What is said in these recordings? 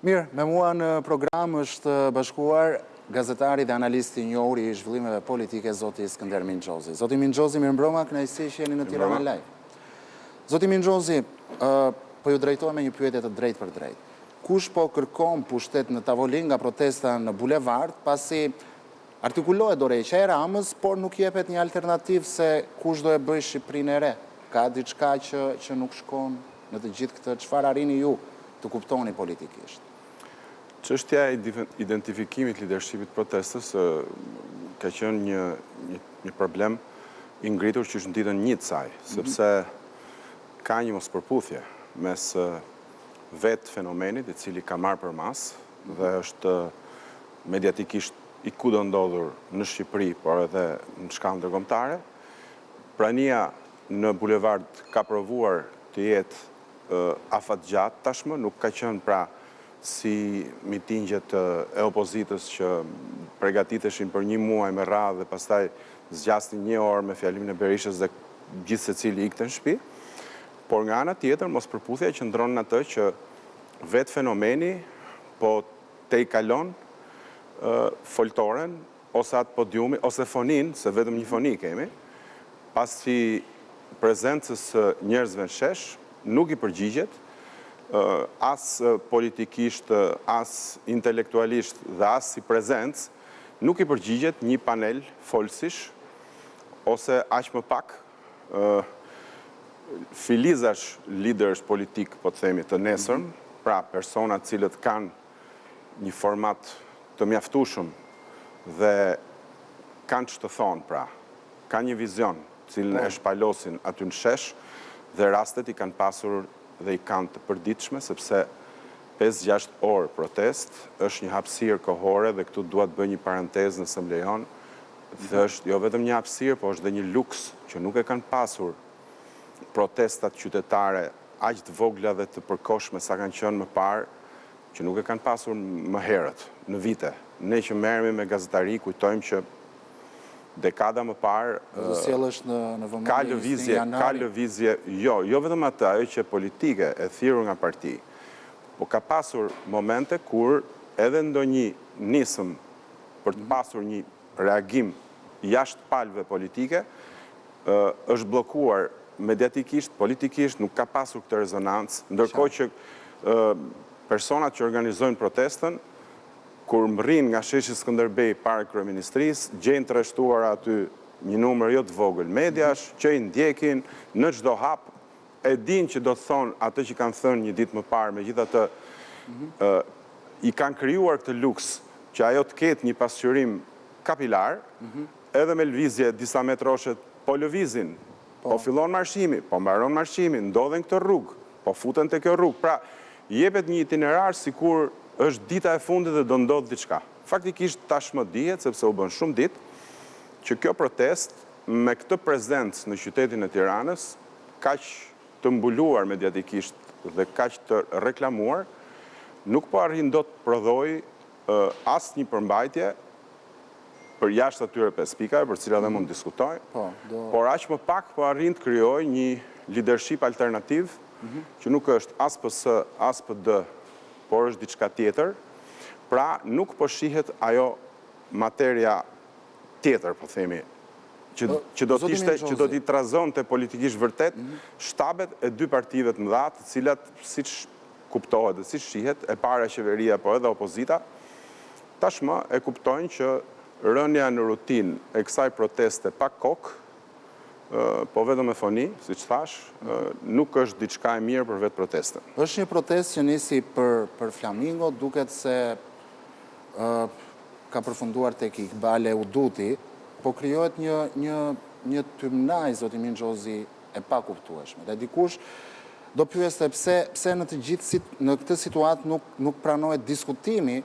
Mirë, me mua në program është bashkuar gazetari dhe analisti i njohur i zhvillimeve politike, zoti Skënder Mingjozi. Zoti Mingjozi, mirëmbrëma, kënaqësi që jeni në Tirana Live. Zoti Mingjozi, po ju drejtoj me një pyetje të drejtë për drejtë. Kush po kërkon pushtet në tavolinë nga protesta në bulevard, pasi artikulohet dorëheqja e Ramës, por nuk jepet një alternativë se kush do e bëj Shqipërinë e re. Ka diçka që nuk shkon në të gjithë këtë, çfarë arrini ju të kuptoni politikisht? Çështja e identifikimit lidershipit protestës ka qenë një problem i ngritur që është në ditën 1 të saj, sepse ka një mospërputhje mes vetë fenomenit i cili ka marrë për mas dhe është mediatikisht i kudo ndodhur në Shqipëri, por edhe në shkallë ndërkombëtare. Prania në bulevard ka provuar të jetë afatgjatë tashmë, nuk ka qenë pra si mitingjet e opozitës që përgatiteshin për 1 muaj me radhë dhe pastaj zgjasnin 1 orë me fjalimin e Berishës dhe gjithë secili ikte në shtëpi. Por nga ana tjetër, mospërputhja qëndron në atë që vetë fenomeni po te i kalon foltoren ose atë podiumi, ose fonin, se vetëm një foni kemi, pasi prezencës njerëzve në shesh, nuk i përgjigjet, as politikisht, as intelektualisht dhe as si prezencë, nuk i përgjigjet një panel folësish, ose aq më pak filizash liderës politik, po të themi, të nesërm, pra persona cilët kanë një format të mjaftueshëm dhe kanë që të thonë, pra, kanë një vizion, cilën e shpalosin aty në shesh, dhe rastet i kanë pasur dhe i kanë të përditshme, sepse 5-6 orë protest është një hapësirë kohore dhe këtu dua të bëj një parantezë nëse më lejon, dhe është jo vetëm një hapësirë, por është dhe një luks që nuk e kanë pasur protestat qytetare aq të vogla dhe të përkohshme sa kanë qenë më parë, që nuk e kanë pasur më herët në vite. Ne që merremi me gazetari kujtojmë që dekada më parë ka lëvizje, jo vetëm atë, ajo që politike e thirrur nga parti, po ka pasur momente kur edhe ndonjë nisëm për të pasur një reagim jashtë palëve politike, është bllokuar mediatikisht, politikisht, nuk ka pasur këtë rezonancë, ndërkohë që personat që organizojnë protestën, kur mrrin nga sheshi Skënderbej para kryeministrisë, gjejnë të rreshtuar aty një numër jo të vogël mediash, që i ndjekin në çdo hap, e din që do të thonë atë që kanë thënë një ditë më parë, megjithatë i kanë krijuar këtë luks që ajo të ketë një pasqyrim kapilar, edhe me lëvizje disa metroshe po lëvizin, po fillon marshimi, po mbaron marshimi, ndodhen këtë rrugë, po futen te kjo rrugë. Pra, jepet një itinerar sikur është dita e fundit dhe do ndodh diçka. Faktikisht tashmë dihet, sepse u bën shumë ditë, që kjo protest me këtë prezencë në qytetin e Tiranës, kaq të mbuluar mediatikisht dhe kaq të reklamuar, nuk po arrin dot të prodhoj asnjë përmbajtje për jashtë atyre 5 pikave, për cilat dhe mund të diskutoj, por aq më pak po arrin të krijojë një leadership alternativ, që nuk është as PS, as PD, por është diçka tjetër, pra nuk po shihet ajo materia tjetër, po themi, që do t'i trazonte politikisht vërtet shtabet e 2 partive të mëdha, të cilat siç kuptohet dhe siç shihet, e para qeveria po edhe opozita, tashmë e kuptojnë që rënja në rutinë e kësaj proteste pa kokë, po vetëm me foni, siç thash, nuk është diçka e mirë për vetë protestën. Është një protestë që nisi për Flamingo, duket se ka përfunduar tek Iqbal Uduti, po krijohet një tymnaj, zoti Mingjozi, e pakuptueshme. Dhe dikush do pyeste pse në të gjithë në këtë situatë nuk pranohet diskutimi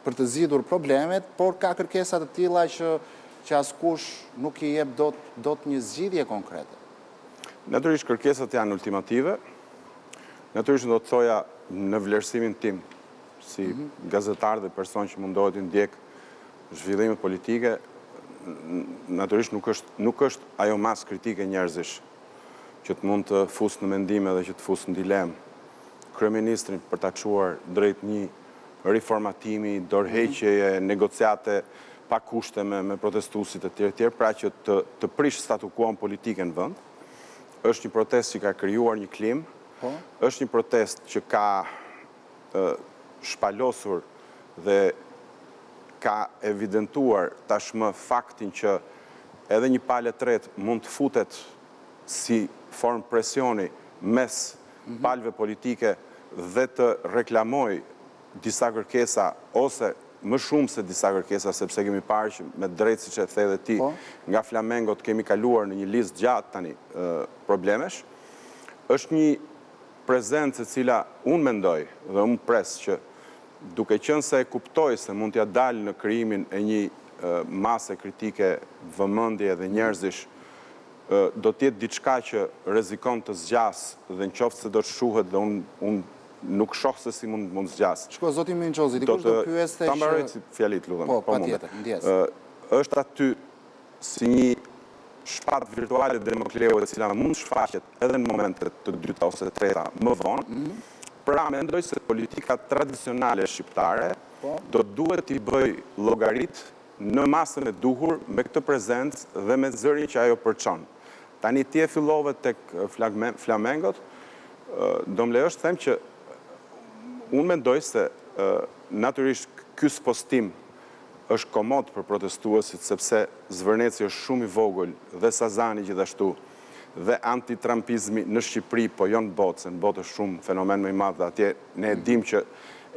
për të zgjidhur problemet, por ka kërkesa të tilla që askush nuk i jep dot një zgjidhje konkrete. Natyrisht kërkesat janë ultimative. Natyrisht do të thoja në vlerësimin tim si gazetar dhe person që mundohet të ndjek zhvillime politike, natyrisht nuk është ajo mas kritike njerëzish që të mund të fusë në mendime dhe që të fusë në dilemë kryeministrin për ta çuar drejt një riformatimi, dorëheqjeje, negociate pa kushte me protestuesit e tjerë, pra që të prish statu quo politike në vend. Është një protestë që ka krijuar një klim, është një protestë që ka shpalosur dhe ka evidentuar tashmë faktin që edhe një palë tretë mund të futet si formë presioni mes palëve politike dhe të reklamoj disa kërkesa ose më shumë se disa kërkesa, sepse kemi parë që me drejtë siç e the edhe ti, nga flamengot kemi kaluar në një listë gjatë tani problemesh. Është një prezencë e cila unë mendoj dhe unë pres që duke qenë se e kuptoj se mund t'ja dalë në krijimin e një mase kritike vëmendje dhe njerëzish, do t'jetë diçka që rrezikon të zgjasë dhe nëse do të shuhet dhe unë nuk shoh se si mund zgjas. Shko, zoti Minxhozi, dikush do pyeste që... Ta mbaroj fjalit, lutem. Po, patjetër, ndjes. Është aty si një shpatë virtuale Demokleu e cila mund shfaqet edhe në momentet të dyta ose treta më vonë. Pra mendoj se politika tradicionale shqiptare do duhet t'i bëj llogarit në masën e duhur me këtë prezencë dhe me zërin që ajo përçon. Tani ti e fillove tek flamengot, do më lejosh të them që unë mendoj se natyrisht ky postim është komod për protestuesit sepse Zvërneci është shumë i vogël dhe Sazani gjithashtu dhe antitrampizmi në Shqipëri, po jo në botë, se në botë është shumë fenomen më i madh dhe atje ne e dim që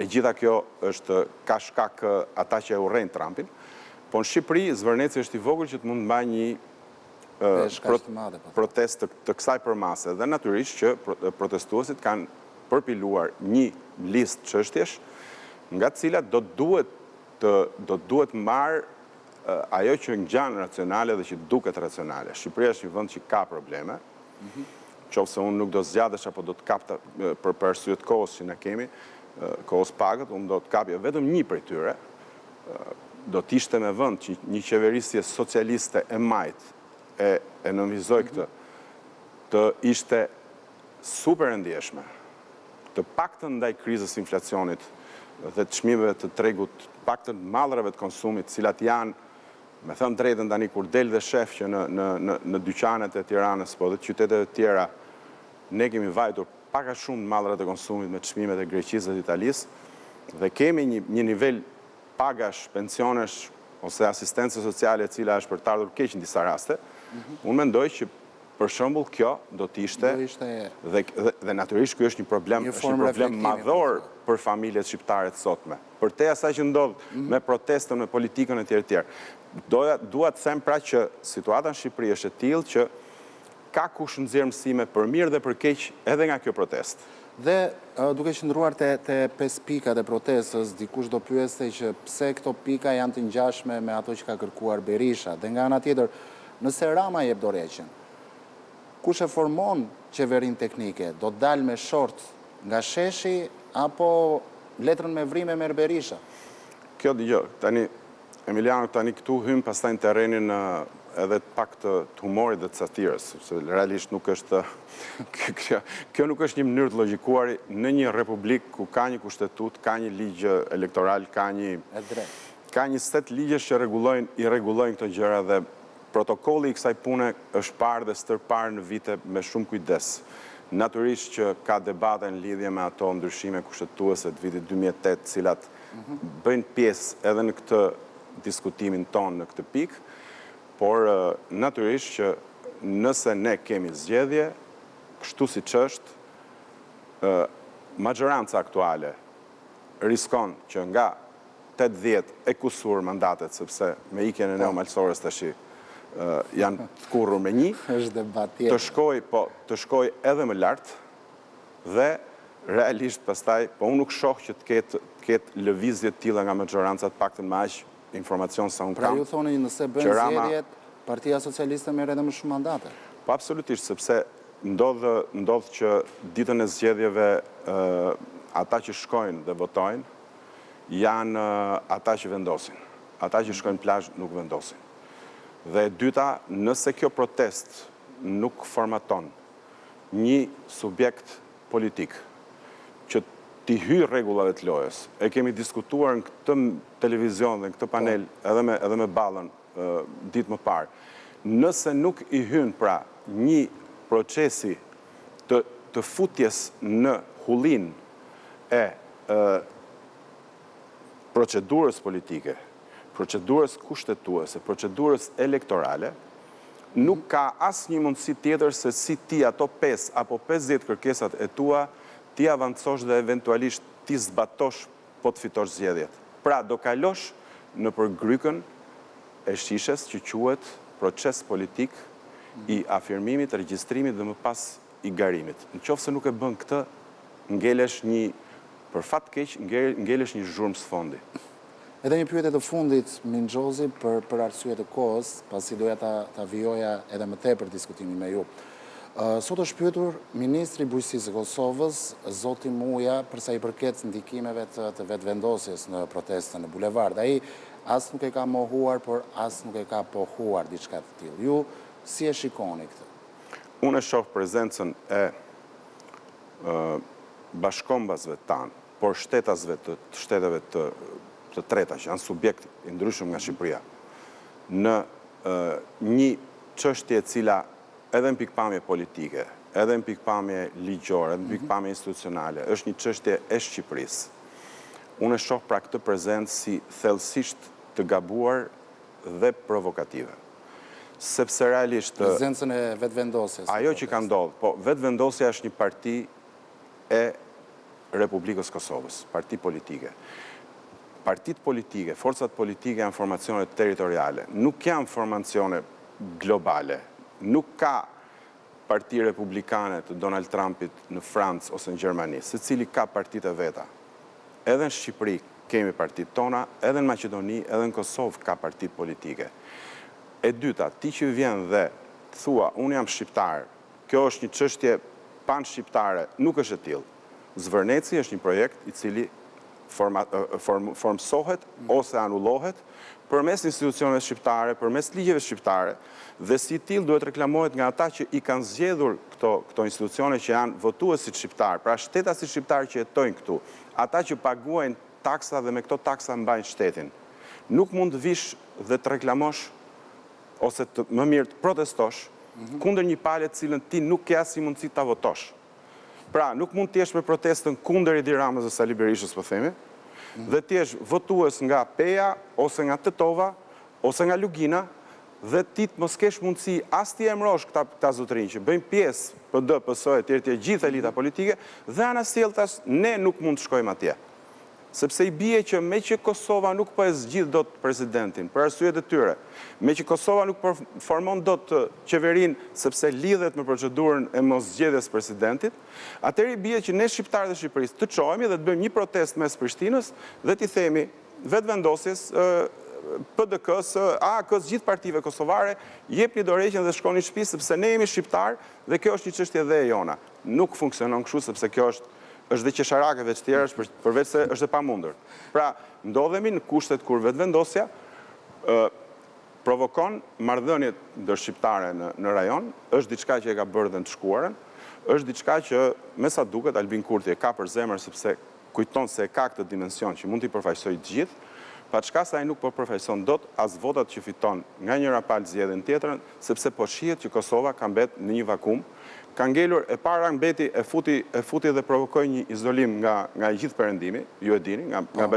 e gjitha kjo është ka shkak ata që e urrejnë Trumpin, po në Shqipëri Zvërneci është i vogël që të mund mbajë një protest të kësaj përmase dhe natyrisht që protestuesit kanë përpiluar një listë çështjesh nga të cilat do duhet marrë ajo që ngjan racionale dhe që duket racionale. Shqipëria është një vend që ka probleme, qofse unë nuk do zgjadesh apo do të kapta për arsye të kohës që ne kemi, kohës pagët, unë do të kapja vetëm një prej tyre, do të ishte me vend që një qeverisje socialiste e majt e nënvizoj këtë, të ishte super e ndjeshme, të paktën ndaj krizës inflacionit dhe të çmimeve të tregut, paktën mallrave të konsumit, cilat janë, me thënë drejtën tani kur del dhe shef që në dyqanet e Tiranës, po dhe qyteteve të tjera, ne kemi vajtur pak a shumë mallrat e konsumit me çmimet e Greqisë dhe Italisë dhe kemi një nivel pagash, pensionesh ose asistencë sociale e cila është për të ardhur keq në disa raste. Unë mendoj që për shembull kjo do të ishte dhe natyrisht ky është një problem madhor për familjet shqiptare të sotme. Përtej asaj që ndodh me protestën, me politikën e tjerë. Dua të them pra që situata në Shqipëri është e tillë që ka kush nxjerr mësime për mirë dhe për keq edhe nga kjo protestë. Dhe duke qëndruar te 5 pikat e protestës, dikush do pyeste që pse këto pika janë të ngjashme me ato që ka kërkuar Berisha. Dhe nga ana tjetër, nëse Rama jep dorëheqjen, kush e formon qeverinë teknike? Do të dalë me short nga sheshi apo letrën me vrime merr Berisha? Kjo dëgjoj, tani Emiliano, tani këtu hym pastaj në terrenin edhe pak të humorit dhe të satirës, sepse realisht nuk është kjo nuk është një mënyrë të logjikuari në një republikë ku ka një kushtetut, ka një ligj elektoral, ka një set ligjesh që i rregullojnë këto gjëra dhe protokolli i kësaj pune është parë dhe stërparë në vite me shumë kujdes. Natyrisht që ka debate në lidhje me ato ndryshime kushtetuese të vitit 2008, cilat bëjnë pjesë edhe në këtë diskutimin tonë në këtë pikë, por natyrisht që nëse ne kemi zgjedhje, kështu siç është, majoranca aktuale riskon që nga 80 e kusur mandatet, sepse me ikjen e neomalsorës tash janë të kurrur me 1, të shkoj edhe më lart dhe realisht pastaj, po unë nuk shoh që të ketë lëvizje të tilla nga majorancat, paktën me aq informacion sa unë kam. Pra ju thoni nëse bën zgjedhjet, Partia Socialiste merr edhe më shumë mandate? Po absolutisht, sepse ndodh që ditën e zgjedhjeve ata që shkojnë dhe votojnë janë ata që vendosin. Ata që shkojnë plazh nuk vendosin. Dhe e dyta, nëse kjo protest nuk formaton një subjekt politik që t'i hyjë rregullave të lojës. E kemi diskutuar në këtë televizion dhe në këtë panel edhe me Ballën ditë më parë. Nëse nuk i hyn pra një procesi të futjes në hullin e procedurës politike, procedurës kushtetuese, procedurës elektorale, nuk ka asnjë mundësi tjetër se si ti ato 5 apo 50 kërkesat e tua ti avancosh dhe eventualisht ti zbatosh po të fitosh zgjedhjet. Pra do kalosh në përgrykën e shishes që quhet proces politik i afirmimit, regjistrimit dhe më pas i garimit. Në qoftë se nuk e bën këtë, ngelesh një për fat keq, ngelesh një zhurmë sfondi. Edhe një pyetje të fundit, Mingjozi, për arsye të kohës, pasi doja ta vijoja edhe më tepër diskutimin me ju. Sot është pyetur Ministri i Bujqësisë së Kosovës, zoti Muja, përsa i përket ndikimeve të vetëvendosjes në protestën në bulevard. Ai as nuk e ka mohuar, por as nuk e ka pohuar diçka të tillë. Ju si e shikoni këtë? Unë e shoh prezencën e bashkombasve tanë, por shtetasve të shteteve të treta, që janë subjekt i ndryshëm nga Shqipëria, në një çështje e cila edhe në pikpamje politike, edhe në pikpamje ligjore, edhe në pikpamje institucionale, është një çështje e Shqipërisë. Unë e shoh pra këtë prezencë si thellësisht të gabuar dhe provokative. Sepse realisht prezencën e vetëvendosjes. Ajo që ka ndodhur, po vetëvendosja është një parti e Republikës Kosovës, parti politike. Partit politike, forcat politike janë formacione territoriale, nuk janë formacione globale. Nuk ka parti republikane të Donald Trumpit në Francë ose në Gjermani, secili ka partit e veta. Edhe në Shqipëri kemi partit tona, edhe në Maqedoni, edhe në Kosovë ka partit politike. E dyta, ti që vjen dhe thua, unë jam shqiptar, kjo është një çështje pan-shqiptare, nuk është e tillë. Zvërneci është një projekt i cili formsohet ose anullohet përmes institucioneve shqiptare, përmes ligjeve shqiptare, dhe si tillë duhet reklamohet nga ata që i kanë zgjedhur këto institucione që janë votuesit shqiptar, pra shtetasit shqiptar që jetojnë këtu, ata që paguajnë taksa dhe me këto taksa mbajnë shtetin. Nuk mund të vish dhe të reklamosh ose më mirë të protestosh kundër një palë të cilën ti nuk ke asnjë mundësi ta votosh. Pra, nuk mund të jesh me protestën kundër Edi Ramës dhe Sali Berishës, po themi, dhe të jesh votues nga Peja, ose nga Tetova, ose nga Lugina, dhe ti të mos kesh mundësi as ti emrosh këta zotërinj që bëjnë pjesë PD, PSOE, etj. Gjithë elita politike, dhe anas tjetër ne nuk mund të shkojmë atje. Sepse i bie që me që Kosova nuk po e zgjidh dot presidentin, për arsyet e tyre, me që Kosova nuk formon dot qeverinë sepse lidhet me procedurën e moszgjedhjes presidentit, atëherë i bie që ne shqiptarët e Shqipërisë të çohemi dhe të bëjmë një protestë mes Prishtinës dhe t'i themi vetëvendosjes PDK-s, AK-s, gjithë partive kosovare, jepni dorëheqjen dhe shkoni në shtëpi sepse ne jemi shqiptar dhe kjo është një çështje dhe e jona. Nuk funksionon kështu sepse kjo është dhe qesharake veç tjera, përveç se është e pamundur. Pra, ndodhemi në kushtet kur vetëvendosja provokon marrëdhëniet ndërshqiptare në rajon, është diçka që e ka bërë dhe në të shkuarën, është diçka që, me sa duket, Albin Kurti e ka për zemër sepse kujton se e ka këtë dimension që mund t'i përfaqësojë të gjithë, pa çka sa ai nuk po përfaqëson dot as votat që fiton nga njëra palë zgjedhjen tjetrën, sepse po shihet që Kosova ka mbet në një vakum, ka ngelur e para mbeti e futi dhe provokoi një izolim nga gjithë perëndimi, ju e dini, nga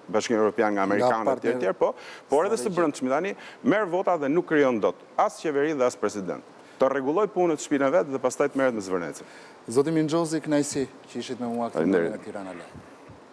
Bashkimi Evropian, nga amerikanët e tjerë, por edhe së brendshmi tani merr vota dhe nuk krijon dot as qeveri dhe as president. Të rregulloj punën në shtëpinë e vet dhe pastaj të merret me zvërnecin. Zoti Mingjozi, kënaqësi që ishit me mua këtu në Tirana Live.